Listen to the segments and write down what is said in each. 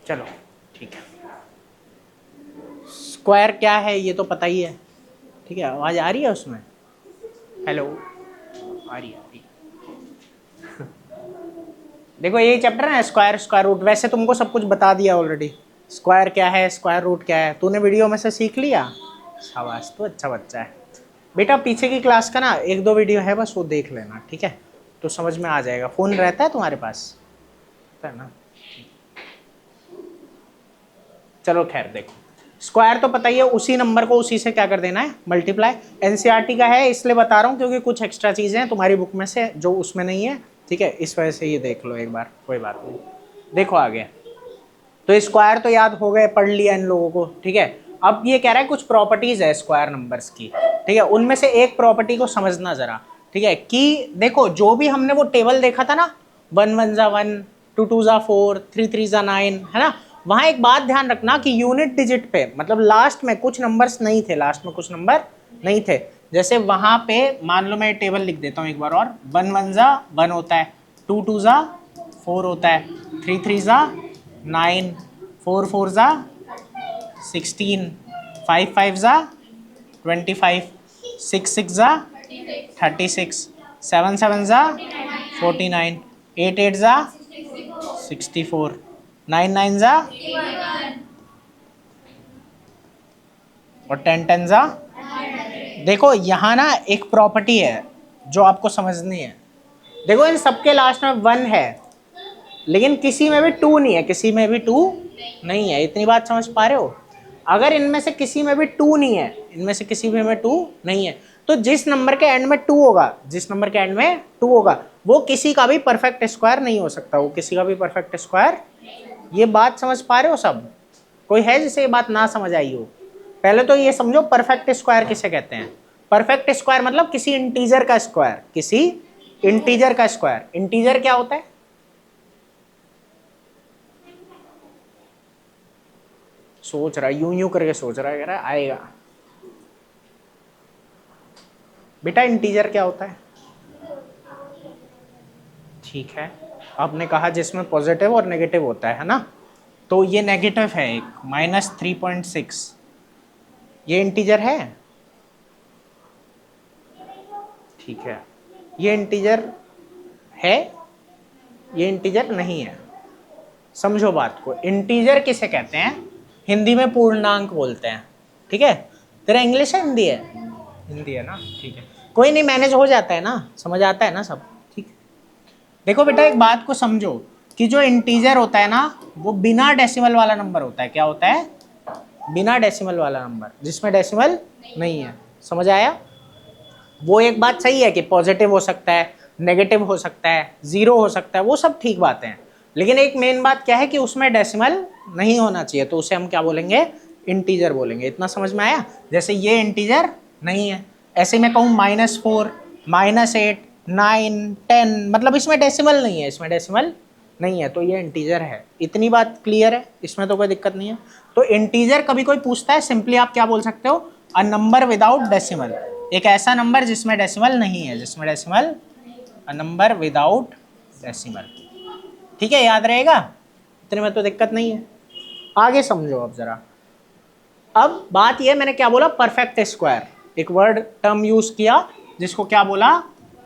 चलो ठीक है, स्क्वायर क्या है ये तो पता ही है, ठीक है। आवाज आ रही है उसमें? हेलो, आ रही है। देखो यही चैप्टर है स्क्वायर, स्क्वायर रूट। वैसे तुमको सब कुछ बता दिया ऑलरेडी, स्क्वायर क्या है, स्क्वायर रूट क्या है, तूने वीडियो में से सीख लिया। शाबाश, तो अच्छा बच्चा है बेटा। पीछे की क्लास का ना 1-2 वीडियो है, बस वो देख लेना, ठीक है, तो समझ में आ जाएगा। फोन रहता है तुम्हारे पास, है ना? चलो खैर, देखो स्क्वायर तो पता ही है, उसी नंबर को उसी से क्या कर देना है, मल्टीप्लाई। एनसीईआरटी का है इसलिए बता रहा हूँ क्योंकि कुछ एक्स्ट्रा चीजें हैं तुम्हारी बुक में से जो उसमें नहीं है, ठीक है, इस वजह से ये देख लो एक बार, कोई बात नहीं। देखो आगे, तो स्क्वायर तो याद हो गए, पढ़ लिया इन लोगों को, ठीक है। अब ये कह रहा है कुछ प्रॉपर्टीज है स्क्वायर नंबर्स की, ठीक है, उनमें से एक प्रॉपर्टी को समझना जरा, ठीक है। कि देखो जो भी हमने वो टेबल देखा था ना, 1 1 जा 1, 2 2 जा 4, 3 3 जा 9, है ना, वहां एक बात ध्यान रखना कि यूनिट डिजिट पे, मतलब लास्ट में कुछ नंबर्स नहीं थे, लास्ट में कुछ नंबर नहीं थे। जैसे वहां पे मान लो मैं टेबल लिख देता हूँ एक बार और, 1 1 जा 1 होता है, 2 2 जा 4 होता है, 3 3 जा 9, 4 4 जा 16, 5 5 जा 25, 6 6 जा 36, 7 7 जा 49, 8 8 जा 64, 9 9 जा और 10 10 जा। देखो यहाँ ना एक प्रॉपर्टी है जो आपको समझनी है। देखो इन सबके लास्ट में 1 है, लेकिन किसी में भी 2 नहीं है, किसी में भी 2 नहीं है। इतनी बात समझ पा रहे हो? अगर इनमें से किसी में भी 2 नहीं है, इनमें से किसी में 2 नहीं है, तो जिस नंबर के एंड में 2 होगा, जिस नंबर के एंड में 2 होगा, वो किसी का भी परफेक्ट स्क्वायर नहीं हो सकता, वो किसी का भी परफेक्ट स्क्वायर। ये बात समझ पा रहे हो सब? कोई है जिसे ये बात ना समझ आई हो? पहले तो ये समझो परफेक्ट स्क्वायर किसे कहते हैं। परफेक्ट स्क्वायर मतलब किसी इंटीजर का स्क्वायर, किसी इंटीजर का स्क्वायर। इंटीजर क्या होता है? सोच रहा है, यूं यूं करके सोच रहा है, कह रहा है आएगा। बेटा इंटीजर क्या होता है? ठीक है, आपने कहा जिसमें पॉजिटिव और नेगेटिव होता है ना, तो ये नेगेटिव है एक, -3.6, ये इंटीजर है? ठीक है, ये इंटीजर है, ये इंटीजर नहीं है। समझो बात को, इंटीजर किसे कहते हैं? हिंदी में पूर्णांक बोलते हैं, ठीक है। तेरा इंग्लिश है हिंदी है? हिंदी है ना, ठीक है, कोई नहीं, मैनेज हो जाता है ना, समझ आता है ना सब, ठीक है। देखो बेटा एक बात को समझो कि जो इंटीजर होता है ना, वो बिना डेसिमल वाला नंबर होता है। क्या होता है? बिना डेसिमल वाला नंबर, जिसमें डेसिमल नहीं है। समझ आया? वो एक बात सही है कि पॉजिटिव हो सकता है, नेगेटिव हो सकता है, 0 हो सकता है, वो सब ठीक बातें हैं, लेकिन एक मेन बात क्या है कि उसमें डेसिमल नहीं होना चाहिए, तो उसे हम क्या बोलेंगे? इंटीजर बोलेंगे। इतना समझ में आया? जैसे ये इंटीजर नहीं है, ऐसे मैं कहूँ -4, -8, 9, 10, मतलब इसमें डेसिमल नहीं है, इसमें डेसिमल नहीं है, तो ये इंटीजर है। इतनी बात क्लियर है, इसमें तो कोई दिक्कत नहीं है। तो इंटीजर कभी कोई पूछता है, सिंपली आप क्या बोल सकते हो? अ नंबर विदाउट डेसिमल, एक ऐसा नंबर जिसमें डेसिमल नहीं है, जिसमें decimal, a number without decimal, ठीक है, याद रहेगा? इतने में तो दिक्कत नहीं है। आगे समझो अब जरा। अब बात यह, मैंने क्या बोला? परफेक्ट स्क्वायर, एक वर्ड टर्म यूज किया जिसको क्या बोला?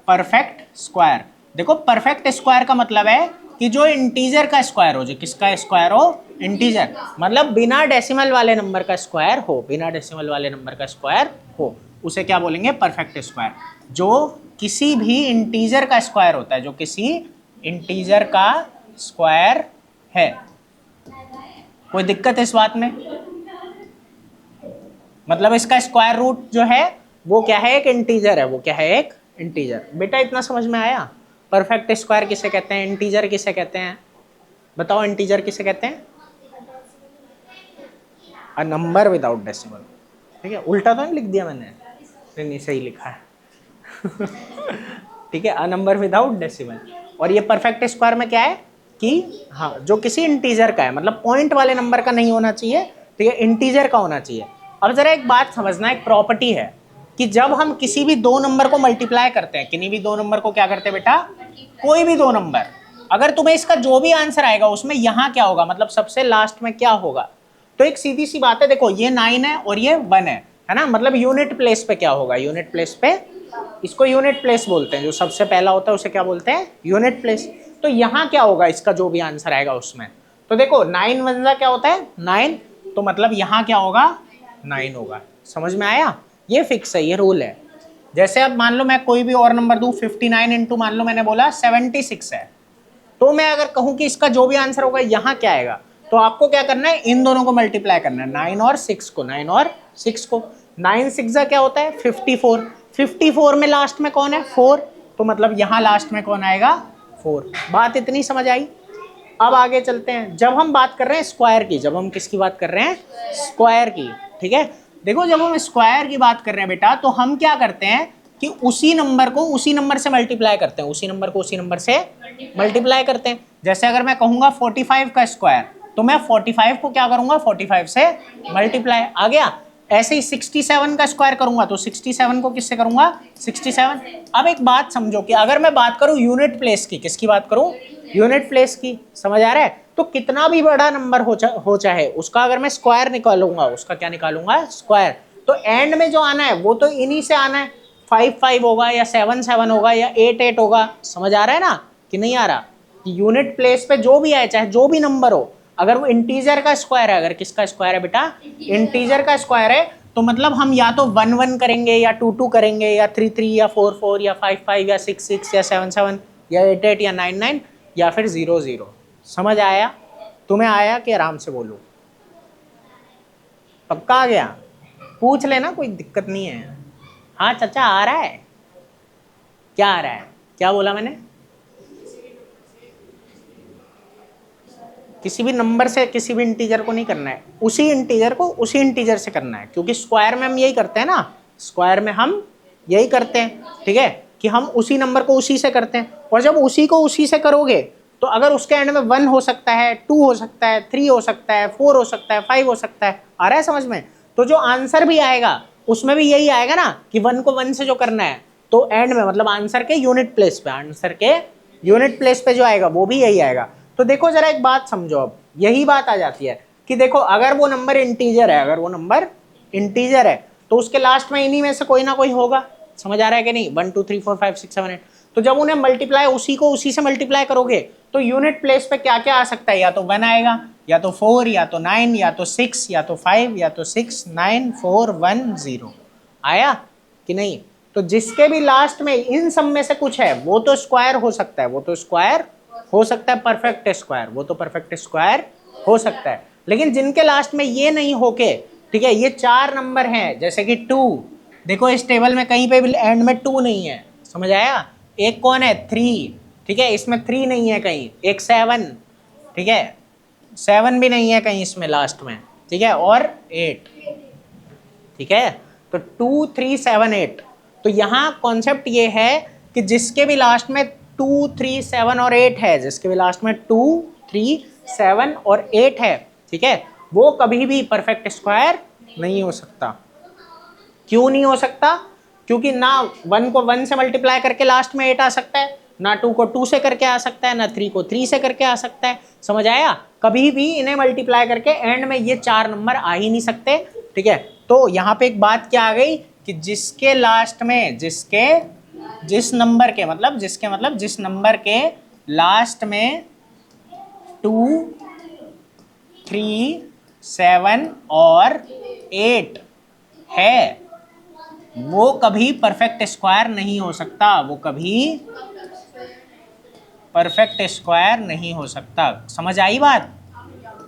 Perfect square. देखो परफेक्ट स्क्वायर का मतलब है कि जो इंटीजर का स्क्वायर हो, जो किसका स्क्वायर हो? इंटीजर, मतलब बिना डेसिमल वाले नंबर का स्क्वायर हो, बिना डेसिमल वाले नंबर का स्क्वायर हो, उसे क्या बोलेंगे? Perfect square. जो किसी भी इंटीजर का स्क्वायर होता है, जो किसी इंटीजर का स्क्वायर है। कोई दिक्कत है इस बात में? मतलब इसका स्क्वायर रूट जो है वो क्या है? एक इंटीजर है, वो क्या है? एक इंटीजर। बेटा इतना समझ में आया? परफेक्ट स्क्वायर किसे कहते हैं, इंटीजर किसे कहते हैं? बताओ, इंटीजर किसे कहते हैं? अ नंबर विदाउट डेसिमल, ठीक है। उल्टा तो नहीं लिख दिया मैंने? नहीं, सही लिखा है। ठीक है, अ नंबर विदाउट डेसिमल। और ये परफेक्ट स्क्वायर में क्या है कि हाँ, जो किसी इंटीजर का है, मतलब पॉइंट वाले नंबर का नहीं होना चाहिए, ठीक है, इंटीजर का होना चाहिए। अब जरा एक बात समझना, एक प्रॉपर्टी है कि जब हम किसी भी 2 नंबर को मल्टीप्लाई करते हैं, किन्हीं भी 2 नंबर को क्या करते हैं बेटा? कोई भी 2 नंबर, अगर तुम्हें इसका जो भी आंसर आएगा उसमें यहाँ क्या होगा, मतलब सबसे लास्ट में क्या होगा, तो एक सीधी सी बात है, देखो ये 9 है और ये 1 है ना, मतलब यूनिट प्लेस पे क्या होगा, यूनिट प्लेस पे, इसको यूनिट प्लेस बोलते हैं, जो सबसे पहला होता है उसे क्या बोलते हैं, यूनिट प्लेस। तो यहाँ क्या होगा, इसका जो भी आंसर आएगा उसमें, तो देखो 9 1 क्या होता है 9, तो मतलब यहाँ क्या होगा 9 होगा। समझ में आया, ये फिक्स है, ये रूल है। जैसे अब मान लो मैं कोई भी और नंबर दूं, 59 इंटू मान लो मैंने बोला 76 है, तो मैं अगर कहूं कि इसका जो भी आंसर होगा यहाँ क्या आएगा, तो आपको क्या करना है, इन दोनों को मल्टीप्लाई करना है, 9 और 6 को, 9 और 6 को, 9 6 क्या होता है 54, 54 में लास्ट में कौन है 4, तो मतलब यहाँ लास्ट में कौन आएगा 4। बात इतनी समझ आई। अब आगे चलते हैं, जब हम बात कर रहे हैं स्क्वायर की, जब हम किसकी बात कर रहे हैं, स्क्वायर की, ठीक है। देखो जब हम स्क्वायर की बात कर रहे हैं बेटा, तो हम क्या करते हैं कि उसी नंबर को उसी नंबर से मल्टीप्लाई करते हैं, उसी नंबर को उसी नंबर से मल्टीप्लाई करते हैं। जैसे अगर मैं कहूंगा 45 का स्क्वायर, तो मैं 45 को क्या करूंगा 45 से मल्टीप्लाई, आ गया। ऐसे ही 67 का स्क्वायर करूंगा तो 67 को किससे करूंगा 67। अब एक बात समझो कि अगर मैं बात करूं यूनिट प्लेस की, किसकी बात करूं यूनिट प्लेस की, समझ आ रहा है, तो कितना भी बड़ा नंबर हो चाहे उसका अगर मैं स्क्वायर निकालूंगा, उसका क्या निकालूंगा स्क्वायर, तो एंड में जो आना है वो तो इन्हीं से आना है, 5 5 होगा या 7 7 होगा या 8 8 होगा। समझ आ रहा है ना कि नहीं आ रहा, यूनिट प्लेस पे जो भी आए चाहे जो भी नंबर हो, अगर वो इंटीजर का स्क्वायर है, अगर किसका स्क्वायर है बेटा इंटीजर का स्क्वायर है, तो मतलब हम या तो 1 1 करेंगे या 2 2 करेंगे या 3 3 या 4 4 या 5 5 या 6 6 या 7 7 या 8 8 या 9 9 या फिर 0 0। समझ आया, तुम्हें आया कि आराम से बोलूं, पक्का आ गया, पूछ लेना कोई दिक्कत नहीं है। हाँ चाचा आ रहा है, क्या आ रहा है, क्या बोला मैंने, किसी भी नंबर से किसी भी इंटीजर को नहीं करना है, उसी इंटीजर को उसी इंटीजर से करना है, क्योंकि स्क्वायर में हम यही करते हैं ना, स्क्वायर में हम यही करते हैं, ठीक है, कि हम उसी नंबर को उसी से करते हैं। और जब उसी को उसी से करोगे तो अगर उसके एंड में 1 हो सकता है, 2 हो सकता है, 3 हो सकता है, 4 हो सकता है, 5 हो सकता है, आ रहा है समझ में, तो जो आंसर भी आएगा उसमें भी यही आएगा ना कि 1 को 1 से जो करना है, तो एंड में मतलब आंसर के यूनिट प्लेस पे, आंसर के यूनिट प्लेस पे जो आएगा वो भी यही आएगा। तो देखो जरा एक बात समझो, अब यही बात आ जाती है कि देखो अगर वो नंबर इंटीजर है, अगर वो नंबर इंटीजर है तो उसके लास्ट में इन्हीं में से कोई ना कोई होगा। समझ आ रहा है कि नहीं, 1 2 3 4 5 6 7 8, तो जब उन्हें मल्टीप्लाई उसी को उसी से मल्टीप्लाई करोगे तो यूनिट प्लेस पे क्या क्या आ सकता है, या तो 1 आएगा, या तो 4, या तो 9, या तो 6, या तो 5, या तो 6 9 4 1 0। आया कि नहीं, तो जिसके भी लास्ट में इन सब में से कुछ है वो तो स्क्वायर हो सकता है, वो तो स्क्वायर हो सकता है, परफेक्ट स्क्वायर, वो तो परफेक्ट स्क्वायर हो सकता है। लेकिन जिनके लास्ट में ये नहीं होके, ठीक है, ये 4 नंबर हैं, जैसे कि 2, देखो इस टेबल में कहीं पे भी एंड में 2 नहीं है, समझ आया। एक कौन है 3, ठीक है, इसमें 3 नहीं है कहीं, एक 7, ठीक है, 7 भी नहीं है कहीं इसमें लास्ट में, ठीक है, और 8, ठीक है, तो 2 3 7 8। तो यहाँ कॉन्सेप्ट ये है कि जिसके भी लास्ट में 2 3 7 और 8 है, जिसके भी लास्ट में 2 3 7 और 8 है, ठीक है, वो कभी भी परफेक्ट स्क्वायर नहीं हो सकता। क्यों नहीं हो सकता, क्योंकि ना 1 को 1 से मल्टीप्लाई करके लास्ट में 8 आ सकता है, ना 2 को 2 से करके आ सकता है, ना 3 को 3 से करके आ सकता है। समझ आया, कभी भी इन्हें मल्टीप्लाई करके एंड में ये 4 नंबर आ ही नहीं सकते, ठीक है। तो यहाँ पे एक बात क्या आ गई कि जिसके लास्ट में जिस नंबर के लास्ट में 2 3 7 और 8 है वो कभी परफेक्ट स्क्वायर नहीं हो सकता, वो कभी परफेक्ट स्क्वायर नहीं हो सकता। समझ आई बात,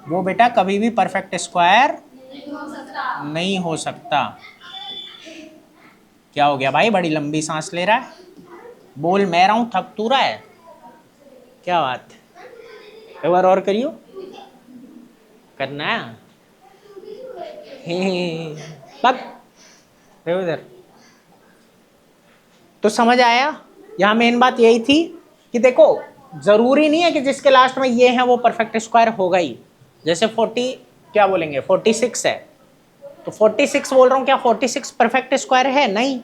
वो बेटा कभी भी परफेक्ट स्क्वायर नहीं हो सकता। क्या हो गया भाई, बड़ी लंबी सांस ले रहा है, बोल मैं रहा हूं, थक तू रहा है, क्या बात, एक बार और करियो, करना है उधर। तो समझ आया, यहाँ मेन बात यही थी कि देखो जरूरी नहीं है कि जिसके लास्ट में ये है वो परफेक्ट स्क्वायर होगा ही। जैसे 46 है, तो 46 बोल रहा हूँ, क्या 46 परफेक्ट स्क्वायर है, नहीं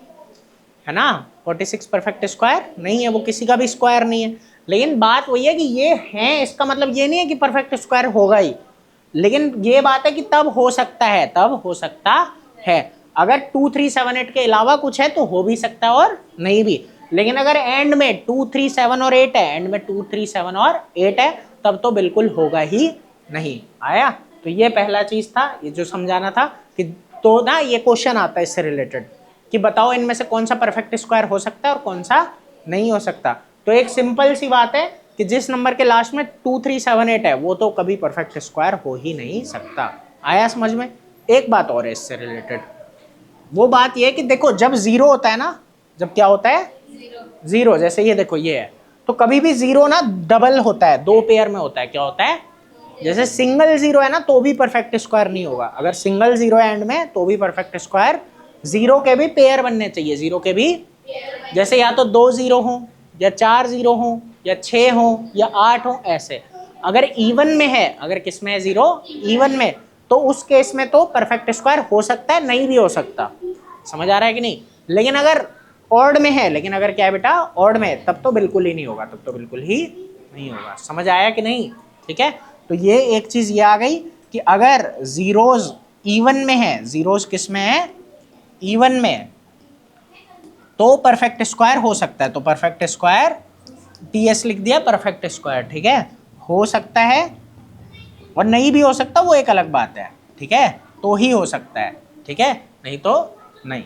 है ना, 46 परफेक्ट स्क्वायर नहीं है, वो किसी का भी स्क्वायर नहीं है। लेकिन बात वही है कि ये है, इसका मतलब ये नहीं है कि परफेक्ट स्क्वायर होगा ही, लेकिन ये बात है कि तब हो सकता है, तब हो सकता है। अगर 2 3 7 8 के अलावा कुछ है तो हो भी सकता है और नहीं भी। लेकिन अगर एंड में 2 3 7 और 8 है, एंड में 2 3 7 और 8 है, तब तो बिल्कुल होगा ही नहीं। आया? तो ये पहला चीज था, ये जो समझाना था कि तो ना ये क्वेश्चन आता है इससे रिलेटेड कि बताओ इनमें से कौन सा परफेक्ट स्क्वायर हो सकता है और कौन सा नहीं हो सकता। तो एक सिंपल सी बात है कि जिस नंबर के लास्ट में 2 3 7 8 है वो तो कभी परफेक्ट स्क्वायर हो ही नहीं सकता। आया समझ में? एक बात और है इससे रिलेटेड, वो बात ये है कि देखो जब जीरो होता है ना, जब क्या होता है जीरो, जैसे ये देखो ये है, तो कभी भी जीरो ना डबल होता है, दो पेयर में होता है। क्या होता है? जैसे सिंगल जीरो है ना तो भी परफेक्ट स्क्वायर नहीं होगा, अगर सिंगल जीरो है एंड में तो भी परफेक्ट स्क्वायर, जीरो के भी पेयर बनने चाहिए, जीरो के भी, जैसे या तो 2 जीरो हो या 4 जीरो हो या 6 हो या 8 हो, ऐसे। अगर इवन में है, अगर किस में है जीरो, इवन में, तो उस केस में तो परफेक्ट स्क्वायर हो सकता है, नहीं भी हो सकता। समझ आ रहा है कि नहीं? लेकिन अगर ऑड में है, लेकिन अगर क्या है बेटा, ऑड में है, तब तो बिल्कुल ही नहीं होगा, तब तो बिल्कुल ही नहीं होगा। समझ आया कि नहीं? ठीक है, तो ये एक चीज ये आ गई कि अगर जीरोज इवन में है, जीरोज किस में है, इवन में, तो परफेक्ट स्क्वायर हो सकता है। तो परफेक्ट स्क्वायर टीएस लिख दिया, परफेक्ट स्क्वायर, ठीक है, हो सकता है, और नहीं भी हो सकता वो एक अलग बात है, ठीक है, तो ही हो सकता है, ठीक है, नहीं तो नहीं।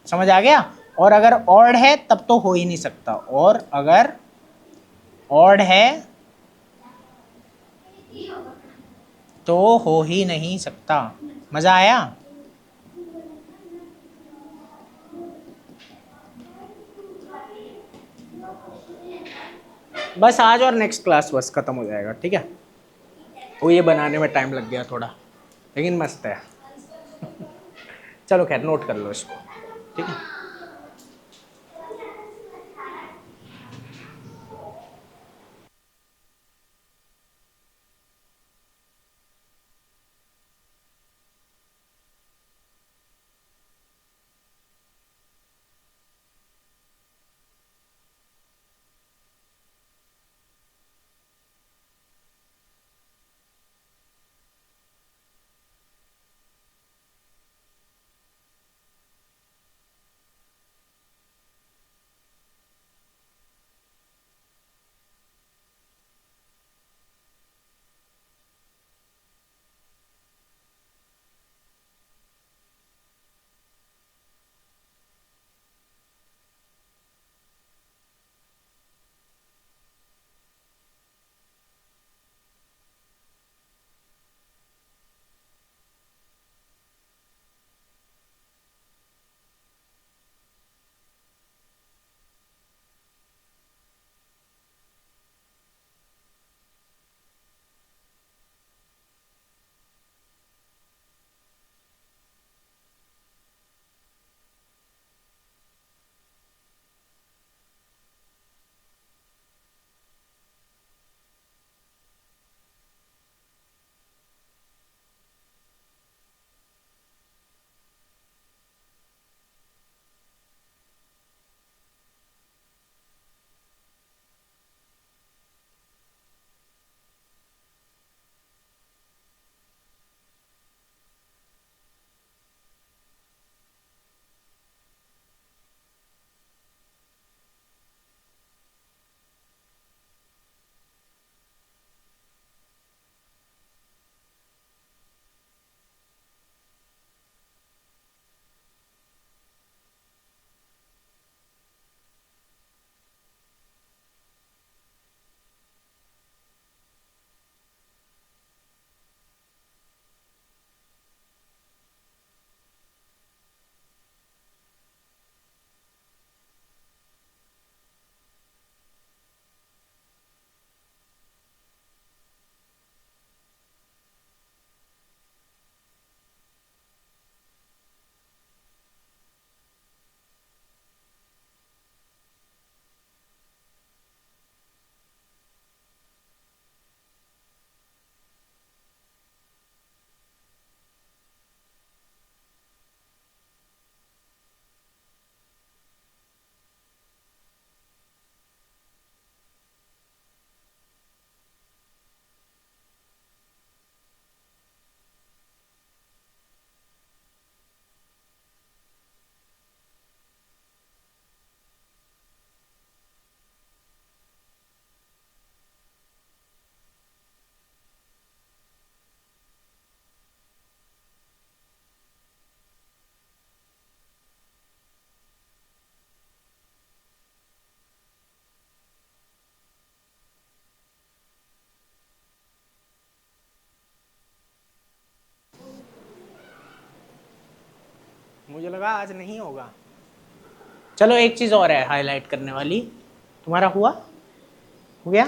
समझ आ गया? और अगर ऑड है तब तो हो ही नहीं सकता, और अगर ऑड है तो हो ही नहीं सकता। मजा आया? बस आज और नेक्स्ट क्लास बस खत्म हो जाएगा, ठीक है। वो ये बनाने में टाइम लग गया थोड़ा, लेकिन मस्त है। चलो खैर, नोट कर लो इसको, ठीक है। मुझे लगा आज नहीं होगा। चलो एक चीज और है हाईलाइट करने वाली, तुम्हारा हुआ, हो गया।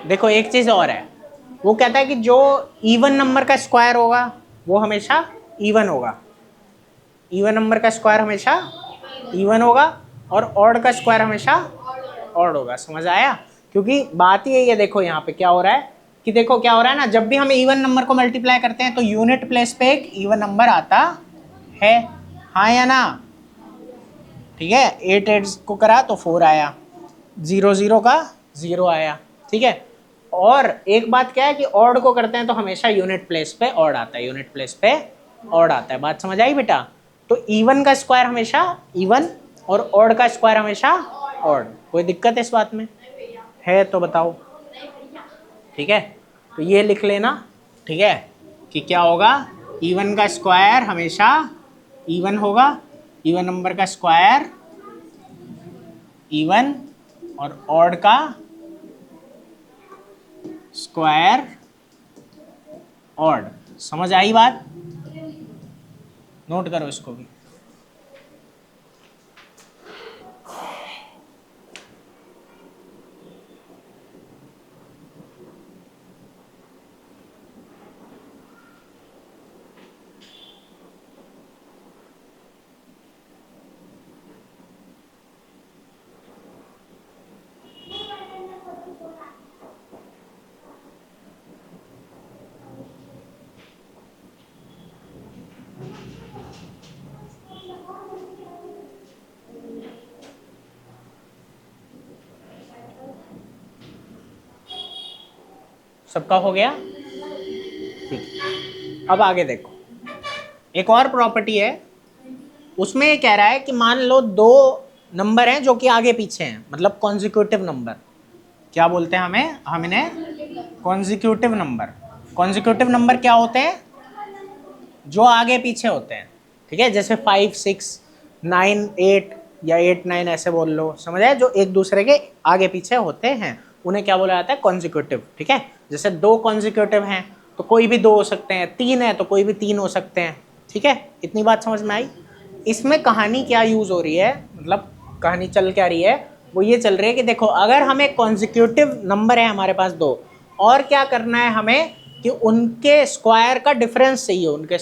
देखो एक चीज और है, वो कहता है कि जो इवन नंबर का स्क्वायर होगा वो हमेशा इवन होगा, इवन नंबर का स्क्वायर हमेशा इवन होगा, और ऑड का स्क्वायर हमेशा ऑड होगा। समझ आया? क्योंकि बात ही यही है, देखो यहाँ पे क्या हो रहा है कि देखो क्या हो रहा है ना, जब भी हम इवन नंबर को मल्टीप्लाई करते हैं तो यूनिट प्लेस पे एक इवन नंबर आता है, हाँ या ना? ठीक है, 8 8 को करा तो 4 आया, 0 0 का 0 आया, ठीक है। और एक बात क्या है कि ऑड को करते हैं तो हमेशा यूनिट प्लेस पे ऑड आता है, यूनिट प्लेस पे ऑड आता है। बात समझ आई बेटा? तो इवन का स्क्वायर हमेशा इवन और ऑड का स्क्वायर हमेशा ऑड। कोई दिक्कत है इस बात में? है तो बताओ। ठीक है, तो ये लिख लेना, ठीक है, कि क्या होगा, इवन का स्क्वायर हमेशा इवन होगा, इवन नंबर का स्क्वायर इवन, और ऑड का स्क्वायर ऑड। समझ आई बात? नोट करो इसको भी। सबका हो गया? ठीक, अब आगे देखो, एक और प्रॉपर्टी है, उसमें ये कह रहा है कि मान लो दो नंबर हैं जो कि आगे पीछे हैं, मतलब कॉन्जिक्यूटिव नंबर। क्या बोलते हैं हमें? हम इन्हें कॉन्जिक्यूटिव नंबर। कॉन्जिक्यूटिव नंबर क्या होते हैं? जो आगे पीछे होते हैं, ठीक है, जैसे 5 6 9 8 या 8 9 ऐसे बोल लो। समझ आए? जो एक दूसरे के आगे पीछे होते हैं उन्हें क्या बोला जाता है? कॉन्जिक्यूटिव। ठीक है, जैसे 2 कॉन्जिक्यूटिव हैं तो कोई भी 2 हो सकते हैं, 3 है तो कोई भी 3 हो सकते हैं। ठीक है, इतनी बात समझ में आई? इसमें कहानी क्या यूज हो रही है, मतलब कहानी चल क्या रही है, वो ये चल रही है कि देखो अगर हमें कॉन्जिक्यूटिव नंबर है हमारे पास 2, और क्या करना है हमें कि उनके स्क्वायर का डिफरेंस चाहिए, उनके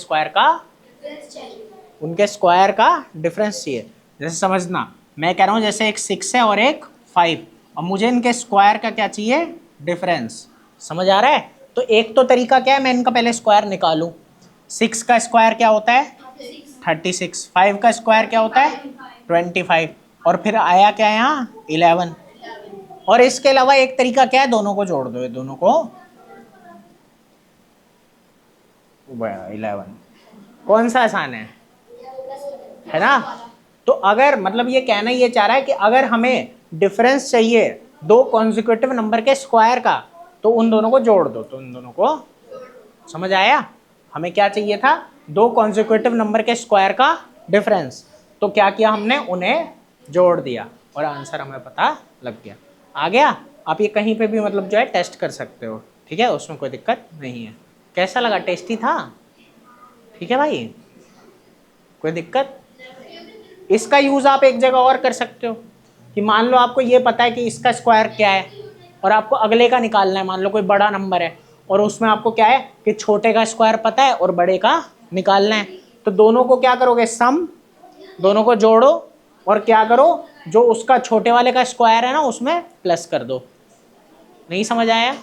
स्क्वायर का डिफरेंस चाहिए। जैसे समझना, मैं कह रहा हूँ जैसे एक 6 है और एक 5, और मुझे इनके स्क्वायर का क्या चाहिए? डिफरेंस। समझ आ रहा है? तो एक तो तरीका क्या है, मैं इनका पहले स्क्वायर निकालूं। 6 का स्क्वायर क्या होता है? 36। 5 का स्क्वायर क्या होता है? 25। और फिर आया क्या यहाँ? 11। और इसके अलावा एक तरीका क्या है, दोनों को जोड़ दो, ये दोनों को 11। कौन सा आसान है ना? तो अगर मतलब ये कहना ये चाह रहा है कि अगर हमें डिफरेंस चाहिए दो कॉन्जिक्यूटिव नंबर के स्क्वायर का, तो उन दोनों को जोड़ दो। तो उन दोनों को, समझ आया? हमें क्या चाहिए था? 2 कॉन्जिक्यूटिव नंबर के स्क्वायर का डिफरेंस। तो क्या किया हमने? उन्हें जोड़ दिया और आंसर हमें पता लग गया। आ गया? आप ये कहीं पे भी मतलब जो है टेस्ट कर सकते हो, ठीक है, उसमें कोई दिक्कत नहीं है। कैसा लगा? टेस्टी था? ठीक है भाई, कोई दिक्कत? इसका यूज आप एक जगह और कर सकते हो कि मान लो आपको ये पता है कि इसका स्क्वायर क्या है और आपको अगले का निकालना है। मान लो कोई बड़ा नंबर है और उसमें आपको क्या है कि छोटे का स्क्वायर पता है और बड़े का निकालना है। तो दोनों को क्या करोगे? सम, दोनों को जोड़ो और क्या करो, जो उसका छोटे वाले का स्क्वायर है ना उसमें प्लस कर दो। नहीं समझ आया?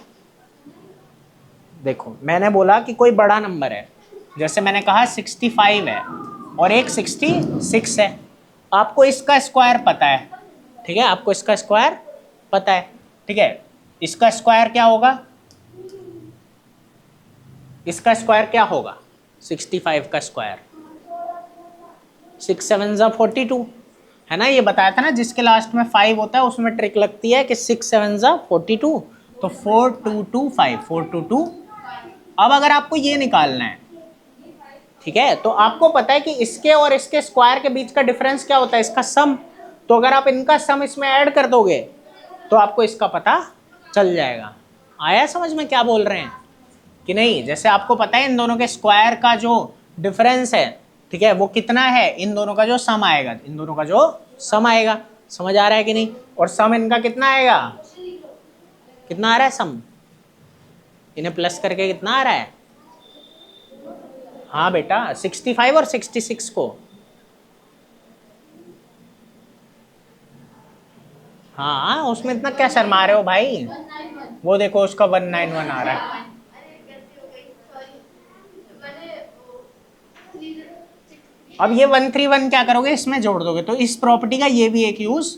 देखो मैंने बोला कि कोई बड़ा नंबर है, जैसे मैंने कहा 65 है और एक 66 है। आपको इसका स्क्वायर पता है, ठीक है, आपको इसका स्क्वायर पता है, ठीक है। इसका स्क्वायर क्या होगा? इसका स्क्वायर क्या होगा? 65 का स्क्वायर 6 7 ज़ा 42 है ना? ये बताया था ना, जिसके लास्ट में 5 होता है उसमें ट्रिक लगती है कि 6 7 ज़ा 42, तो 4225 422। अब अगर आपको ये निकालना है, ठीक है, तो आपको पता है कि इसके और इसके स्क्वायर के बीच का डिफरेंस क्या होता है? इसका सम। तो अगर आप इनका सम इसमें ऐड कर दोगे तो आपको इसका पता चल जाएगा। आया समझ में क्या बोल रहे हैं कि नहीं? जैसे आपको पता है इन दोनों के स्क्वायर का जो डिफरेंस है, ठीक है, वो कितना है, इन दोनों का जो सम आएगा, इन दोनों का जो सम आएगा। समझ आ रहा है कि नहीं? और सम इनका कितना आएगा, कितना आ रहा है सम, इन्हें प्लस करके कितना आ रहा है? हाँ बेटा 65 और 66 को, हाँ उसमें इतना क्या शर्मा रहे हो भाई, वो देखो उसका 191 आ रहा है। अब ये 131 क्या करोगे, इसमें जोड़ दोगे, तो इस प्रॉपर्टी का ये भी एक यूज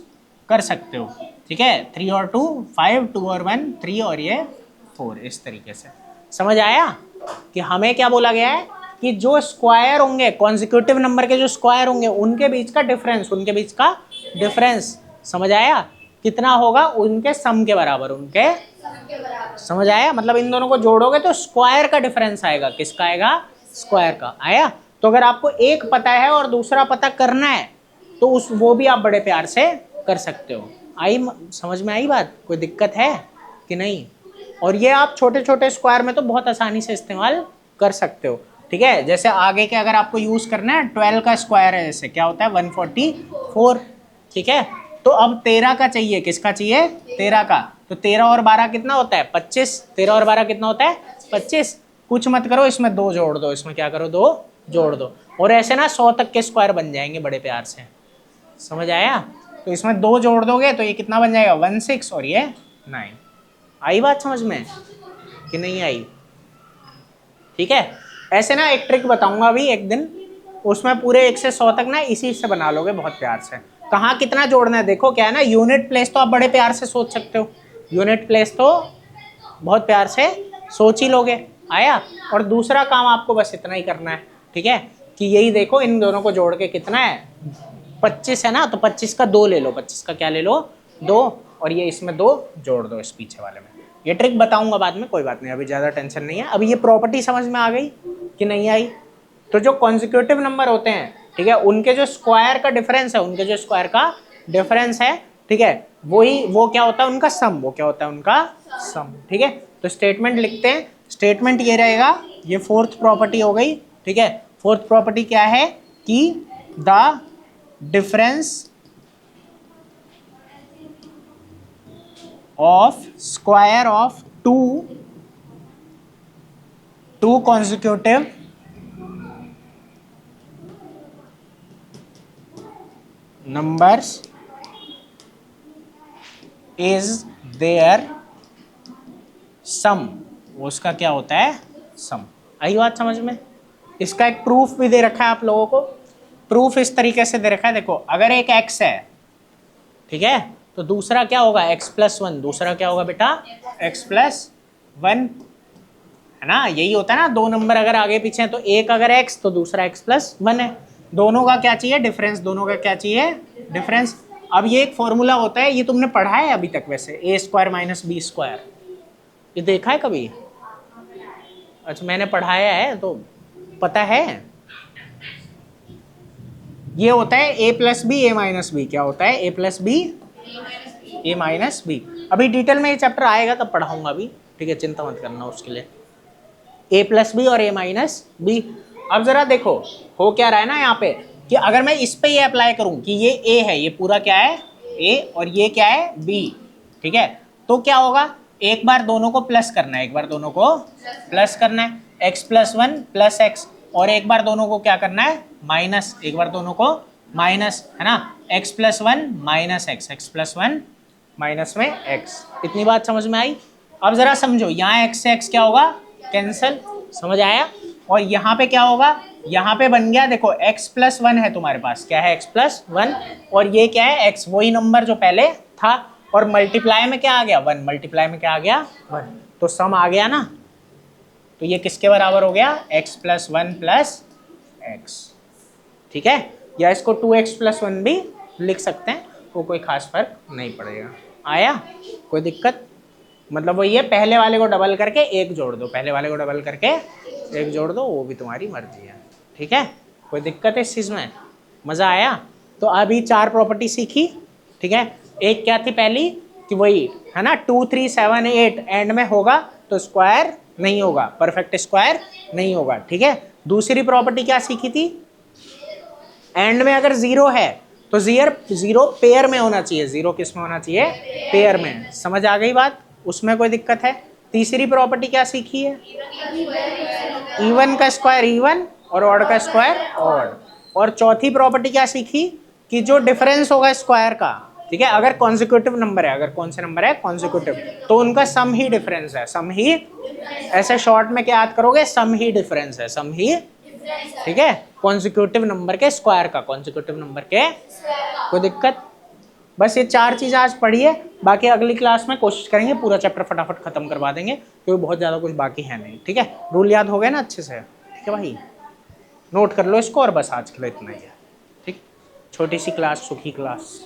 कर सकते हो, ठीक है। 3 और 2 5, 2 और 1 3 और ये 4, इस तरीके से। समझ आया कि हमें क्या बोला गया है कि जो स्क्वायर होंगे, कॉन्जिक्यूटिव नंबर के जो स्क्वायर होंगे उनके बीच का डिफरेंस, उनके बीच का डिफरेंस, समझ आया, कितना होगा, उनके सम के बराबर, उनके समझ आया, मतलब इन दोनों को जोड़ोगे तो स्क्वायर का डिफरेंस आएगा, किसका आएगा, स्क्वायर का आया। तो अगर आपको एक पता है और दूसरा पता करना है तो उस वो भी आप बड़े प्यार से कर सकते हो। आई समझ में आई बात, कोई दिक्कत है कि नहीं? और ये आप छोटे छोटे स्क्वायर में तो बहुत आसानी से इस्तेमाल कर सकते हो, ठीक है। जैसे आगे के अगर आपको यूज करना है, 12 का स्क्वायर है, जैसे क्या होता है 144, ठीक है। तो अब 13 का चाहिए, किसका चाहिए, 13 का, तो 13 और 12 कितना होता है 25, 13 और 12 कितना होता है 25। कुछ मत करो, इसमें 2 जोड़ दो, इसमें क्या करो 2 जोड़ दो, और ऐसे ना 100 तक के स्क्वायर बन जाएंगे बड़े प्यार से। समझ आया? तो इसमें 2 जोड़ दोगे तो ये कितना बन जाएगा 16 और ये 9। आई बात समझ में कि नहीं आई? ठीक है। ऐसे ना एक ट्रिक बताऊंगा अभी एक दिन, उसमें पूरे 1 से 100 तक ना इसी से बना लोगे बहुत प्यार से। कहाँ कितना जोड़ना है देखो, क्या है ना, यूनिट प्लेस तो आप बड़े प्यार से सोच सकते हो, यूनिट प्लेस तो बहुत प्यार से सोच ही लोगे, आया। और दूसरा काम आपको बस इतना ही करना है, ठीक है, कि यही देखो इन दोनों को जोड़ के कितना है 25 है ना, तो 25 का 2 ले लो, 25 का क्या ले लो 2, और ये इसमें 2 जोड़ दो इस पीछे वाले में। ये ट्रिक बताऊंगा बाद में, कोई बात नहीं, अभी ज़्यादा टेंशन नहीं है। अभी ये प्रॉपर्टी समझ में आ गई कि नहीं आई? तो जो कॉन्जिक्यूटिव नंबर होते हैं, ठीक है, उनके जो स्क्वायर का डिफरेंस है, उनके जो स्क्वायर का डिफरेंस है, ठीक है, वो क्या होता है उनका सम, वो क्या होता है उनका सम, ठीक है। तो स्टेटमेंट लिखते हैं, स्टेटमेंट ये रहेगा, ये फोर्थ प्रॉपर्टी हो गई, ठीक है। फोर्थ प्रॉपर्टी क्या है कि the difference of square of two consecutive numbers is their sum, उसका क्या होता है सम। आई बात समझ में? इसका एक प्रूफ भी दे रखा है आप लोगों को। प्रूफ इस तरीके से दे रखा है, देखो अगर एक x है, ठीक है, तो दूसरा क्या होगा x+1, दूसरा क्या होगा बेटा x+1, है ना, यही होता है ना, 2 नंबर अगर आगे पीछे हैं तो एक अगर x तो दूसरा x+1 है, दोनों का क्या चाहिए डिफरेंस, दोनों का क्या चाहिए डिफरेंस। अब ये एक फॉर्मूला होता है, ये तुमने पढ़ा है अभी तक वैसे, a² - b², ये देखा है कभी? अच्छा मैंने पढ़ाया है तो पता है। ये होता है a+b a-b, क्या होता है a+b a-b। अभी डिटेल में ये चैप्टर आएगा तब पढ़ाऊंगा अभी, ठीक है, चिंता मत करना उसके लिए। a+b और a-b। अब जरा देखो हो क्या रहा है ना यहाँ पे, कि अगर मैं इस पे ये अप्लाई करूं कि ये a है, ये पूरा क्या है a और ये क्या है b, ठीक है, तो क्या होगा, एक बार दोनों को प्लस करना है, एक बार दोनों को प्लस करना है, x+1 + x, और एक बार दोनों को क्या करना है माइनस, एक बार दोनों को माइनस, है ना, x+1 - x, x+1 माइनस में x। इतनी बात समझ में आई? अब जरा समझो, यहाँ x से x क्या होगा कैंसिल, समझ आया? और यहाँ पे क्या होगा, यहाँ पे बन गया, देखो x+1 है तुम्हारे पास, क्या है x+1, और ये क्या है x, वही नंबर जो पहले था, और मल्टीप्लाई में क्या आ गया 1, मल्टीप्लाई में क्या आ गया 1, तो सम आ गया ना, तो ये किसके बराबर हो गया x+1 + x, ठीक है। या इसको 2x+1 भी लिख सकते हैं, वो कोई खास फर्क नहीं पड़ेगा। आया कोई दिक्कत? मतलब वो ये पहले वाले को डबल करके एक जोड़ दो, पहले वाले को डबल करके एक जोड़ दो, वो भी तुम्हारी मर्जी है, ठीक है। कोई दिक्कत है इस चीज़ में? मज़ा आया? तो अभी 4 प्रॉपर्टी सीखी, ठीक है। एक क्या थी पहली, कि वही है ना 2 3 7 8 एंड में होगा तो स्क्वायर नहीं होगा, परफेक्ट स्क्वायर नहीं होगा, ठीक है। दूसरी प्रॉपर्टी क्या सीखी थी, एंड में अगर जीरो है तो जीरो पेयर में होना चाहिए। जीरो किस में होना चाहिए, पेयर में। समझ आ गई बात, उसमें कोई दिक्कत है। तीसरी प्रॉपर्टी क्या सीखी है, इवन का स्क्वायर इवन और ऑड का स्क्वायर ऑड। और चौथी प्रॉपर्टी क्या सीखी कि जो डिफरेंस होगा स्क्वायर का, ठीक है, अगर कॉन्जिक्यूटिव नंबर है, अगर कौन से नंबर है कॉन्जिक्यूटिव, तो उनका सम ही डिफरेंस है, सम ही। ऐसे शॉर्ट में क्या याद करोगे, सम ही डिफरेंस है, सम ही, ठीक है, कॉन्जिक्यूटिव नंबर के स्क्वायर का, कॉन्जिक्यूटिव नंबर के। कोई दिक्कत, बस ये 4 चीज़ आज पढ़िए, बाकी अगली क्लास में कोशिश करेंगे पूरा चैप्टर फटाफट खत्म करवा देंगे, क्योंकि बहुत ज़्यादा कुछ बाकी है नहीं। ठीक है, रूल याद हो गए ना अच्छे से, ठीक है भाई, नोट कर लो इसको, और बस आज के लिए इतना ही है। ठीक, छोटी सी क्लास, सुखी क्लास।